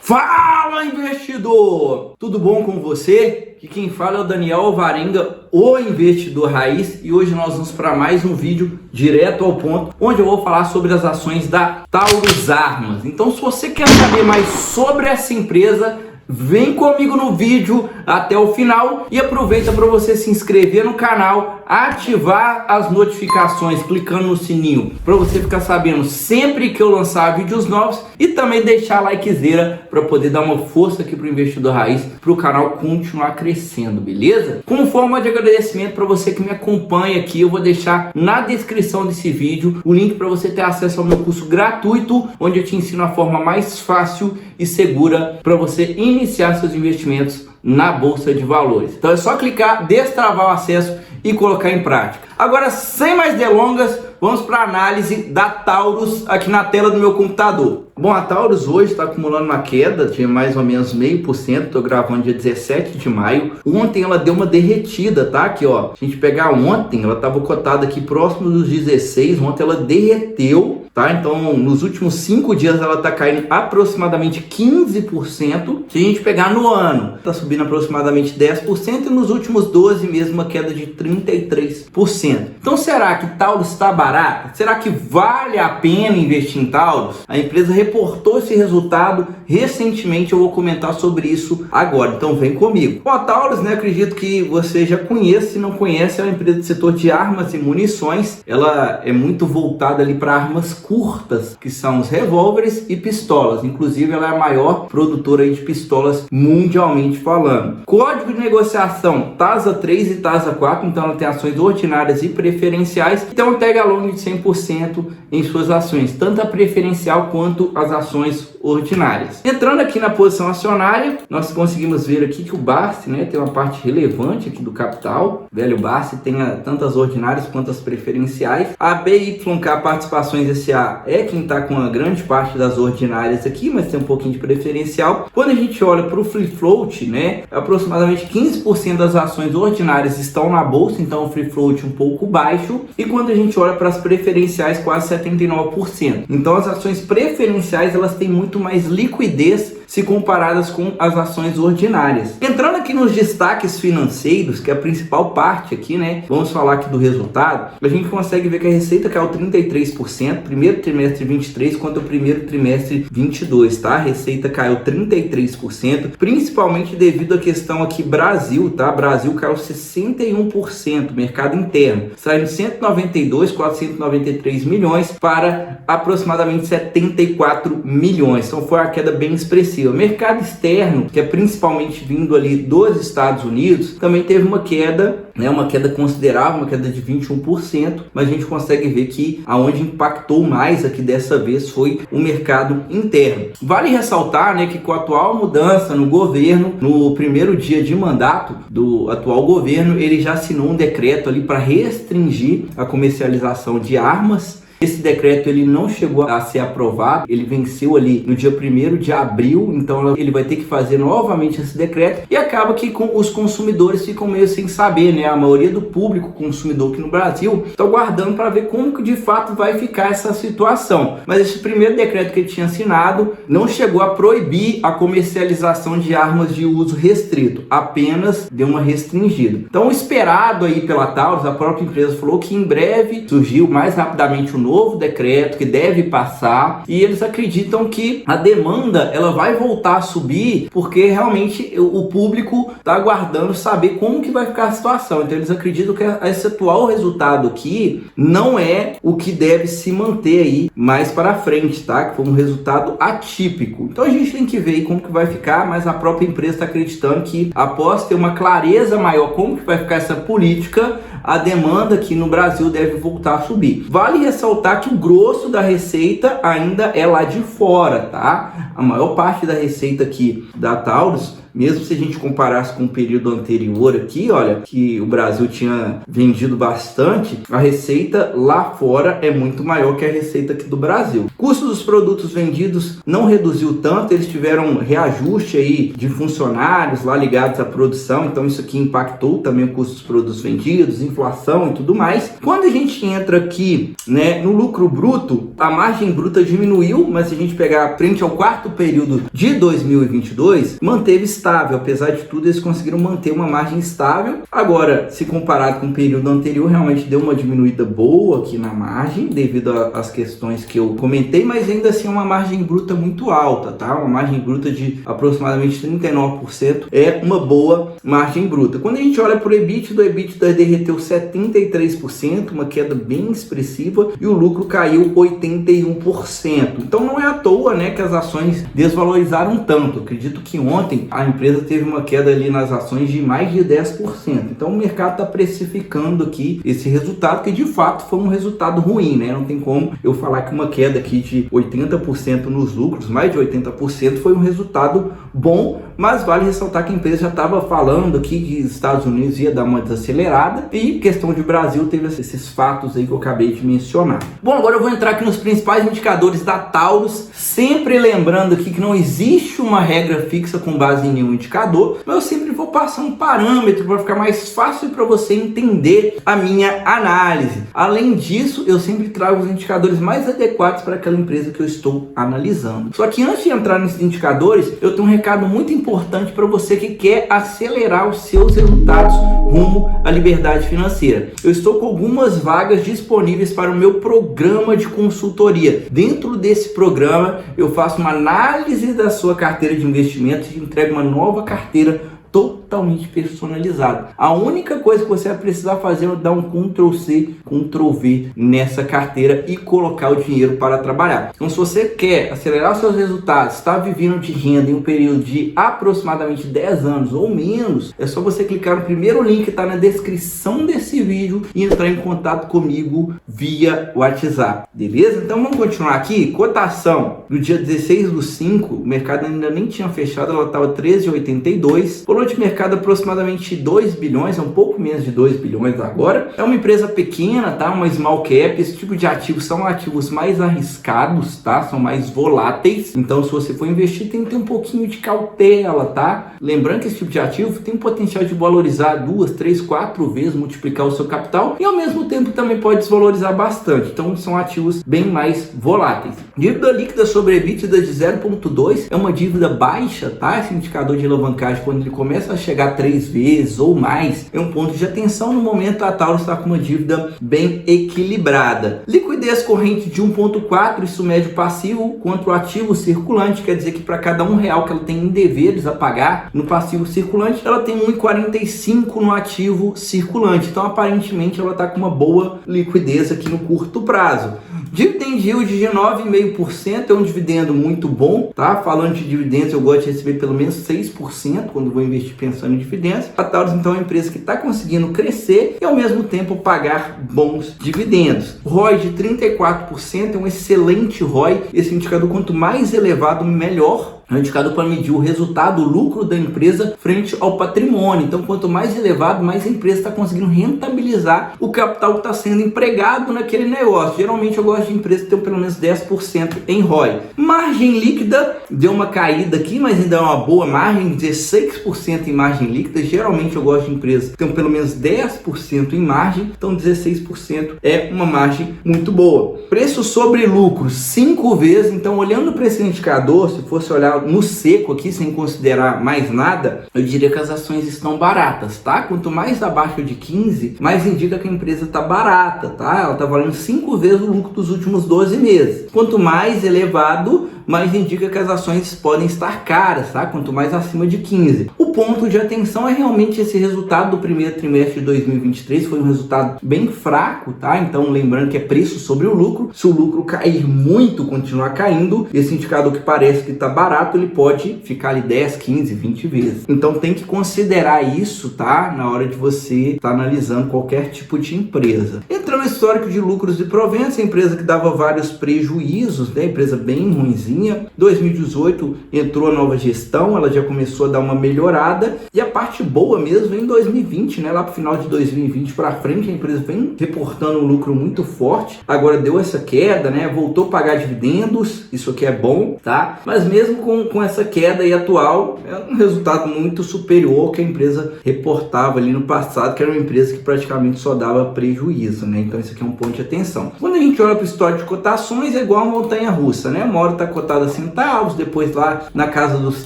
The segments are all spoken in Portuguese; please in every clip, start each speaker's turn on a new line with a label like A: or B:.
A: Fala, investidor! Tudo bom com você? Aqui quem fala é o Daniel Alvarenga, o investidor raiz, e hoje nós vamos para mais um vídeo direto ao ponto, onde eu vou falar sobre as ações da Taurus Armas. Então, se você quer saber mais sobre essa empresa, vem comigo no vídeo até o final e aproveita para você se inscrever no canal, ativar as notificações clicando no sininho para você ficar sabendo sempre que eu lançar vídeos novos e também deixar a likezeira para poder dar uma força aqui para o investidor raiz, para o canal continuar crescendo, beleza? Como forma de agradecimento para você que me acompanha aqui, eu vou deixar na descrição desse vídeo o link para você ter acesso ao meu curso gratuito, onde eu te ensino a forma mais fácil e segura para você iniciar seus investimentos na Bolsa de Valores. Então é só clicar, destravar o acesso e colocar em prática. Agora, sem mais delongas, vamos para a análise da Taurus aqui na tela do meu computador. Bom, a Taurus hoje está acumulando uma queda de mais ou menos 0,5%. Estou gravando dia 17 de maio. Ontem ela deu uma derretida, tá? Aqui, ó. Se a gente pegar ontem, ela estava cotada aqui próximo dos 16. Ontem ela derreteu, tá? Então, nos últimos 5 dias ela está caindo aproximadamente 15%. Se a gente pegar no ano, está subindo aproximadamente 10%. E nos últimos 12 mesmo, uma queda de 33%. Então, será que Taurus está barata? Será que vale a pena investir em Taurus? A empresa reportou esse resultado recentemente, eu vou comentar sobre isso agora, então vem comigo. Bom, a Taurus, né, acredito que você já conhece, se não conhece, é uma empresa do setor de armas e munições. Ela é muito voltada ali para armas curtas, que são os revólveres e pistolas. Inclusive, ela é a maior produtora aí de pistolas mundialmente falando. Código de negociação TASA 3 e TASA 4, então ela tem ações ordinárias e preferenciais, e tem um tag along de 100% em suas ações, tanto a preferencial quanto as ações ordinárias. Entrando aqui na posição acionária, nós conseguimos ver aqui que o BARC, né, tem uma parte relevante aqui do capital. Velho BARC tem tanto as ordinárias quanto as preferenciais. A BYK Participações S.A. é quem está com a grande parte das ordinárias aqui, mas tem um pouquinho de preferencial. Quando a gente olha para o free float, né, aproximadamente 15% das ações ordinárias estão na bolsa, então o free float um pouco baixo. E quando a gente olha para as preferenciais, quase 79%. Então as ações preferenciais, elas têm muito mais liquidez se comparadas com as ações ordinárias. Entrando aqui nos destaques financeiros, que é a principal parte aqui, né? Vamos falar aqui do resultado. A gente consegue ver que a receita caiu 33%, primeiro trimestre 23 contra o primeiro trimestre 22, tá? A receita caiu 33%, principalmente devido à questão aqui Brasil, tá? Brasil caiu 61%, mercado interno, saindo de 493 milhões para aproximadamente 74 milhões. Então foi uma queda bem expressiva. O mercado externo, que é principalmente vindo ali dos Estados Unidos, também teve uma queda, né, uma queda considerável, uma queda de 21%, mas a gente consegue ver que aonde impactou mais aqui dessa vez foi o mercado interno. Vale ressaltar, né, que com a atual mudança no governo, no primeiro dia de mandato do atual governo, ele já assinou um decreto ali para restringir a comercialização de armas. Esse decreto ele não chegou a ser aprovado, ele venceu ali no dia 1º de abril, então ele vai ter que fazer novamente esse decreto e acaba que os consumidores ficam meio sem saber, né? A maioria do público consumidor aqui no Brasil está aguardando para ver como que de fato vai ficar essa situação. Mas esse primeiro decreto que ele tinha assinado não chegou a proibir a comercialização de armas de uso restrito, apenas deu uma restringida. Então o esperado aí pela Taurus, a própria empresa falou que em breve surgiu mais rapidamente o novo decreto que deve passar, e eles acreditam que a demanda ela vai voltar a subir porque realmente o público está aguardando saber como que vai ficar a situação. Então eles acreditam que esse atual resultado aqui não é o que deve se manter aí mais para frente, tá? Que foi um resultado atípico. Então a gente tem que ver aí como que vai ficar, mas a própria empresa está acreditando que após ter uma clareza maior como que vai ficar essa política, a demanda aqui no Brasil deve voltar a subir. Vale ressaltar que o grosso da receita ainda é lá de fora, tá? A maior parte da receita aqui da Taurus mesmo se a gente comparasse com o período anterior aqui, olha, que o Brasil tinha vendido bastante, a receita lá fora é muito maior que a receita aqui do Brasil. O custo dos produtos vendidos não reduziu tanto, eles tiveram reajuste aí de funcionários lá ligados à produção, então isso aqui impactou também o custo dos produtos vendidos, inflação e tudo mais. Quando a gente entra aqui, né, no lucro bruto, a margem bruta diminuiu, mas se a gente pegar frente ao quarto período de 2022, manteve estável. Apesar de tudo, eles conseguiram manter uma margem estável. Agora, se comparado com o período anterior, realmente deu uma diminuída boa aqui na margem, devido às questões que eu comentei, mas ainda assim é uma margem bruta muito alta, tá? Uma margem bruta de aproximadamente 39% é uma boa margem bruta. Quando a gente olha para o EBITDA, o EBITDA derreteu 73%, uma queda bem expressiva, e o lucro caiu 81%. Então não é à toa, né, que as ações desvalorizaram tanto. Acredito que ontem a empresa teve uma queda ali nas ações de mais de 10%. Então o mercado está precificando aqui esse resultado, que de fato foi um resultado ruim, né? Não tem como eu falar que uma queda aqui de 80% nos lucros, mais de 80%, foi um resultado bom, mas vale ressaltar que a empresa já estava falando aqui que os Estados Unidos ia dar uma desacelerada, e questão de Brasil teve esses fatos aí que eu acabei de mencionar. Bom, agora eu vou entrar aqui nos principais indicadores da Taurus, sempre lembrando aqui que não existe uma regra fixa com base em nenhum indicador, mas eu sempre vou passar um parâmetro para ficar mais fácil para você entender a minha análise. Além disso, eu sempre trago os indicadores mais adequados para aquela empresa que eu estou analisando. Só que antes de entrar nesses indicadores, eu tenho um recado muito importante para você que quer acelerar os seus resultados rumo à liberdade financeira. Eu estou com algumas vagas disponíveis para o meu programa de consultoria. Dentro desse programa, eu faço uma análise da sua carteira de investimentos e entrego uma nova carteira totalmente personalizado. A única coisa que você vai precisar fazer é dar um Ctrl+C, Ctrl+V nessa carteira e colocar o dinheiro para trabalhar. Então, se você quer acelerar os seus resultados, está vivendo de renda em um período de aproximadamente 10 anos ou menos, é só você clicar no primeiro link que está na descrição desse vídeo e entrar em contato comigo via WhatsApp, beleza? Então vamos continuar aqui. Cotação do dia 16/5, o mercado ainda nem tinha fechado, ela estava 13,82. Valor de mercado aproximadamente 2 bilhões, é um pouco menos de 2 bilhões agora. É uma empresa pequena, tá? Uma small cap. Esse tipo de ativos são ativos mais arriscados, tá? São mais voláteis. Então, se você for investir, tem que ter um pouquinho de cautela, tá? Lembrando que esse tipo de ativo tem o potencial de valorizar 2, 3, 4 vezes, multiplicar o seu capital, e ao mesmo tempo também pode desvalorizar bastante. Então, são ativos bem mais voláteis. Dívida líquida sobre EBITDA de 0,2 é uma dívida baixa, tá? Esse indicador de alavancagem, quando ele começa a chegar 3 vezes ou mais, é um ponto de atenção. No momento, a Taurus está com uma dívida bem equilibrada. Liquidez corrente de 1,4, isso mede o passivo contra o ativo circulante, quer dizer que para cada R$1 que ela tem em deveres a pagar no passivo circulante, ela tem 1,45 no ativo circulante. Então, aparentemente, ela está com uma boa liquidez aqui no curto prazo. Dividend yield de 9,5% é um dividendo muito bom, tá? Falando de dividendos, eu gosto de receber pelo menos 6% quando vou investir pensando em dividendos. A Taurus, então, é uma empresa que está conseguindo crescer e, ao mesmo tempo, pagar bons dividendos. ROI de 34% é um excelente ROI. Esse indicador, quanto mais elevado, melhor. É um indicador para medir o resultado, o lucro da empresa frente ao patrimônio. Então, quanto mais elevado, mais a empresa está conseguindo rentabilizar o capital que está sendo empregado naquele negócio. Geralmente, eu gosto de empresas que tenham pelo menos 10% em ROI. Margem líquida, deu uma caída aqui, mas ainda é uma boa margem, 16% em margem líquida. Geralmente, eu gosto de empresas que tenham pelo menos 10% em margem, então 16% é uma margem muito boa. Preço sobre lucro, 5 vezes. Então, olhando para esse indicador, se fosse olhar no seco aqui, sem considerar mais nada, eu diria que as ações estão baratas, tá? Quanto mais abaixo de 15, mais indica que a empresa está barata, tá? Ela está valendo 5 vezes o lucro dos últimos 12 meses. Quanto mais elevado, mais indica que as ações podem estar caras, tá? Quanto mais acima de 15. O ponto de atenção é realmente esse resultado do primeiro trimestre de 2023, foi um resultado bem fraco, tá? Então, lembrando que é preço sobre o lucro. Se o lucro cair muito, continuar caindo, esse indicador que parece que está barato, ele pode ficar ali 10, 15, 20 vezes. Então, tem que considerar isso, tá? Na hora de você estar analisando qualquer tipo de empresa. Entrando no histórico de lucros e proventos, a empresa que dava vários prejuízos, né? Empresa bem ruinzinha, ruinzinha. 2018 entrou a nova gestão, ela já começou a dar uma melhorada, e a parte boa mesmo vem em 2020, né? Lá pro final de 2020 para frente, a empresa vem reportando um lucro muito forte. Agora deu essa queda, né? Voltou a pagar dividendos, isso aqui é bom, tá? Mas mesmo com essa queda aí atual, é um resultado muito superior ao que a empresa reportava ali no passado, que era uma empresa que praticamente só dava prejuízo, né? Então isso aqui é um ponto de atenção. Quando a gente olha para o histórico de cotações, é igual a montanha russa, né? Uma hora está cotada a centavos, depois lá na casa dos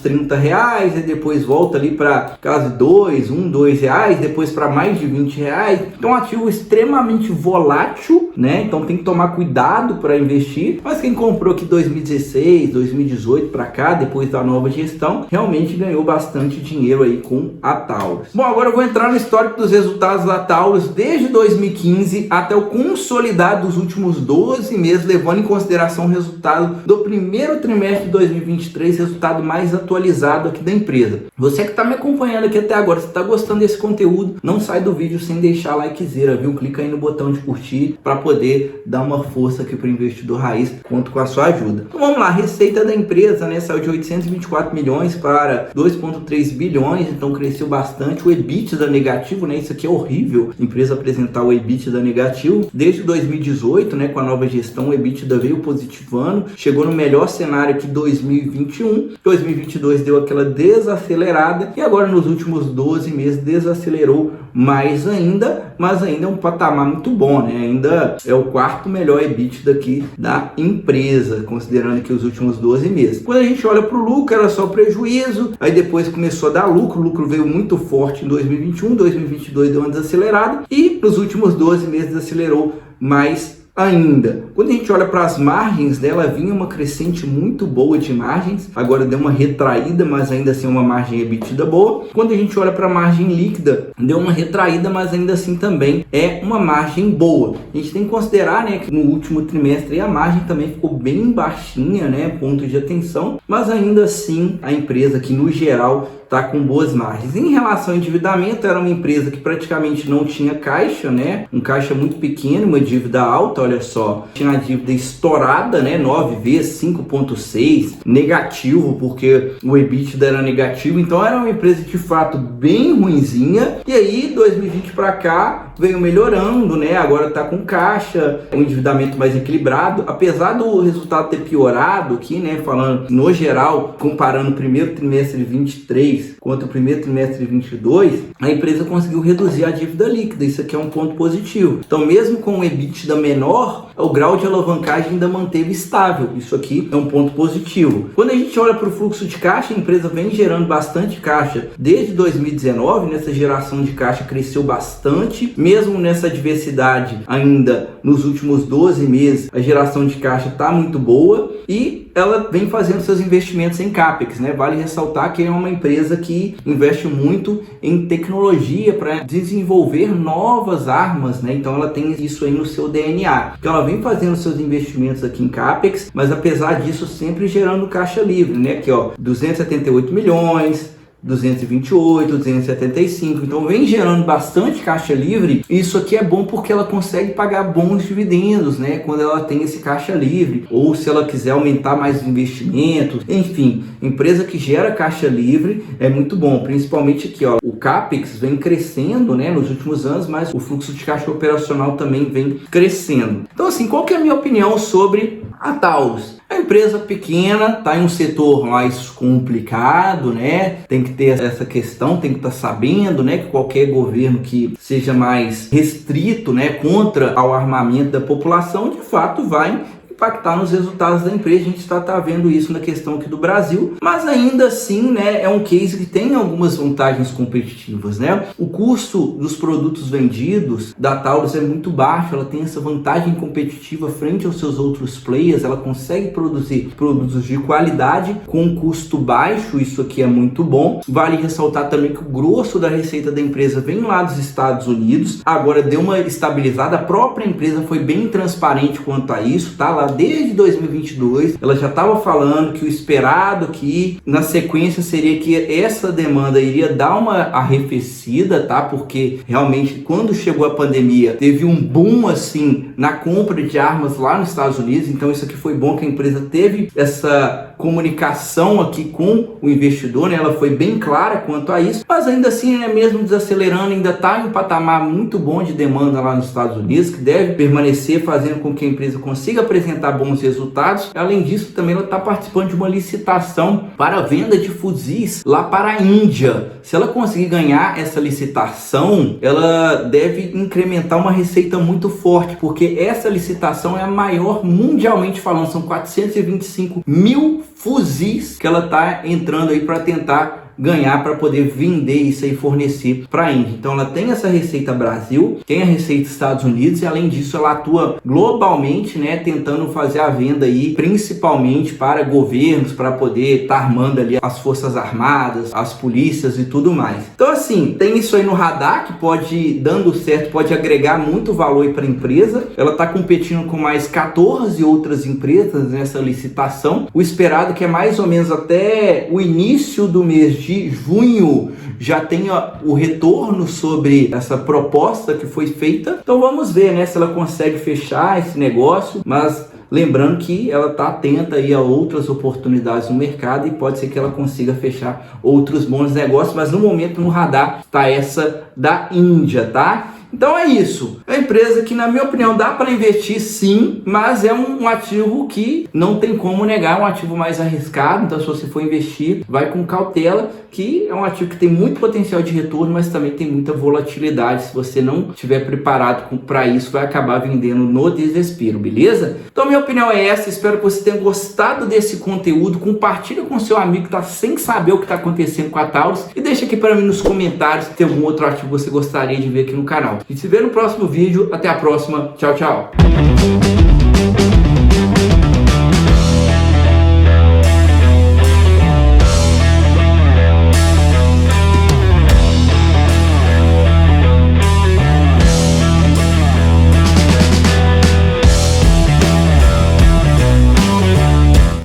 A: R$30, e depois volta ali para casa de R$2 reais, depois para mais de R$20. Então, um ativo extremamente volátil, né? Então tem que tomar cuidado para investir. Mas quem comprou aqui 2016, 2018 para cá, depois da nova gestão, realmente ganhou bastante dinheiro aí com a Taurus. Bom, agora eu vou entrar no histórico dos resultados da Taurus desde 2015 até o consolidado dos últimos 12 meses, levando em consideração o resultado do primeiro trimestre de 2023, resultado mais atualizado aqui da empresa. Você que está me acompanhando aqui até agora, se está gostando desse conteúdo, não sai do vídeo sem deixar likezera, viu? Clica aí no botão de curtir para poder dar uma força aqui para o investidor raiz. Conto com a sua ajuda. Então vamos lá, a receita da empresa, né, saiu de 824 milhões para 2,3 bilhões, então cresceu bastante. O EBITDA negativo, né, isso aqui é horrível, a empresa apresentar o EBITDA negativo. Desde 2018, né, com a nova gestão, o EBITDA veio positivando, chegou no melhor cenário que 2021, 2022 deu aquela desacelerada e agora nos últimos 12 meses desacelerou mais ainda, mas ainda é um patamar muito bom, né? Ainda é o quarto melhor EBITDA aqui da empresa, considerando que os últimos 12 meses. Quando a gente olha para o lucro, era só prejuízo, aí depois começou a dar lucro, o lucro veio muito forte em 2021, 2022 deu uma desacelerada e nos últimos 12 meses acelerou mais ainda. Quando a gente olha para as margens dela, vinha uma crescente muito boa de margens, agora deu uma retraída, mas ainda assim uma margem EBITDA boa. Quando a gente olha para a margem líquida, deu uma retraída, mas ainda assim também é uma margem boa. A gente tem que considerar, né, que no último trimestre a margem também ficou bem baixinha, né, ponto de atenção, mas ainda assim a empresa que no geral está com boas margens. Em relação ao endividamento, era uma empresa que praticamente não tinha caixa, né? Um caixa muito pequeno, uma dívida alta, olha só. Tinha a dívida estourada, né? 9 vezes, 5,6, negativo, porque o EBITDA era negativo. Então era uma empresa de fato bem ruinzinha. E aí, 2020 para cá, veio melhorando, né? Agora está com caixa, um endividamento mais equilibrado. Apesar do resultado ter piorado aqui, né? Falando no geral, comparando o primeiro trimestre de 23 contra o primeiro trimestre de 22, a empresa conseguiu reduzir a dívida líquida. Isso aqui é um ponto positivo. Então, mesmo com o EBITDA menor, o grau de alavancagem ainda manteve estável. Isso aqui é um ponto positivo. Quando a gente olha para o fluxo de caixa, a empresa vem gerando bastante caixa desde 2019. Nessa geração de caixa cresceu bastante. Mesmo nessa diversidade, ainda nos últimos 12 meses, a geração de caixa está muito boa e ela vem fazendo seus investimentos em CAPEX, né? Vale ressaltar que é uma empresa que investe muito em tecnologia para desenvolver novas armas, né? Então ela tem isso aí no seu DNA. Então ela vem fazendo seus investimentos aqui em CAPEX, mas apesar disso sempre gerando caixa livre, né? Aqui ó, 278 milhões, 228, 275, então vem gerando bastante caixa livre. Isso aqui é bom porque ela consegue pagar bons dividendos, né, quando ela tem esse caixa livre, ou se ela quiser aumentar mais os investimentos. Enfim, empresa que gera caixa livre é muito bom, principalmente aqui, ó, o CAPEX vem crescendo, né, nos últimos anos, mas o fluxo de caixa operacional também vem crescendo. Então assim, qual que é a minha opinião sobre a Taurus? A empresa pequena, está em um setor mais complicado, né? Tem que ter essa questão, tem que estar sabendo, né, que qualquer governo que seja mais restrito, né, contra ao armamento da população, de fato vai impactar nos resultados da empresa. A gente está vendo isso na questão aqui do Brasil, mas ainda assim, né, é um case que tem algumas vantagens competitivas, né? O custo dos produtos vendidos da Taurus é muito baixo, ela tem essa vantagem competitiva frente aos seus outros players, ela consegue produzir produtos de qualidade com um custo baixo, isso aqui é muito bom. Vale ressaltar também que o grosso da receita da empresa vem lá dos Estados Unidos, agora deu uma estabilizada, a própria empresa foi bem transparente quanto a isso, tá lá desde 2022, ela já estava falando que o esperado que na sequência seria que essa demanda iria dar uma arrefecida, tá? Porque realmente quando chegou a pandemia teve um boom assim na compra de armas lá nos Estados Unidos, então isso aqui foi bom que a empresa teve essa comunicação aqui com o investidor, né? Ela foi bem clara quanto a isso, mas ainda assim, né, mesmo desacelerando, ainda está em um patamar muito bom de demanda lá nos Estados Unidos, que deve permanecer fazendo com que a empresa consiga apresentar bons resultados. Além disso, também ela está participando de uma licitação para a venda de fuzis lá para a Índia. Se ela conseguir ganhar essa licitação, ela deve incrementar uma receita muito forte, porque essa licitação é a maior mundialmente falando, são 425 mil fuzis que ela está entrando aí para tentar ganhar, para poder vender isso e fornecer para a Índia. Então ela tem essa receita Brasil, tem a receita Estados Unidos e além disso ela atua globalmente, né, tentando fazer a venda aí principalmente para governos, para poder estar armando ali as forças armadas, as polícias e tudo mais. Então assim, tem isso aí no radar que pode, dando certo, pode agregar muito valor para a empresa. Ela está competindo com mais 14 outras empresas nessa licitação. O esperado que é mais ou menos até o início do mês de junho já tenha o retorno sobre essa proposta que foi feita. Então vamos ver, né, se ela consegue fechar esse negócio, mas lembrando que ela está atenta aí a outras oportunidades no mercado e pode ser que ela consiga fechar outros bons negócios, mas no momento no radar está essa da Índia, tá? Então é isso, é uma empresa que na minha opinião dá para investir sim, mas é um ativo que não tem como negar, um ativo mais arriscado. Então se você for investir, vai com cautela, que é um ativo que tem muito potencial de retorno, mas também tem muita volatilidade. Se você não estiver preparado para isso, vai acabar vendendo no desespero, beleza? Então minha opinião é essa, espero que você tenha gostado desse conteúdo, compartilha com seu amigo que está sem saber o que está acontecendo com a Taurus e deixa aqui para mim nos comentários se tem algum outro ativo que você gostaria de ver aqui no canal. A gente se vê no próximo vídeo. Até a próxima. Tchau, tchau.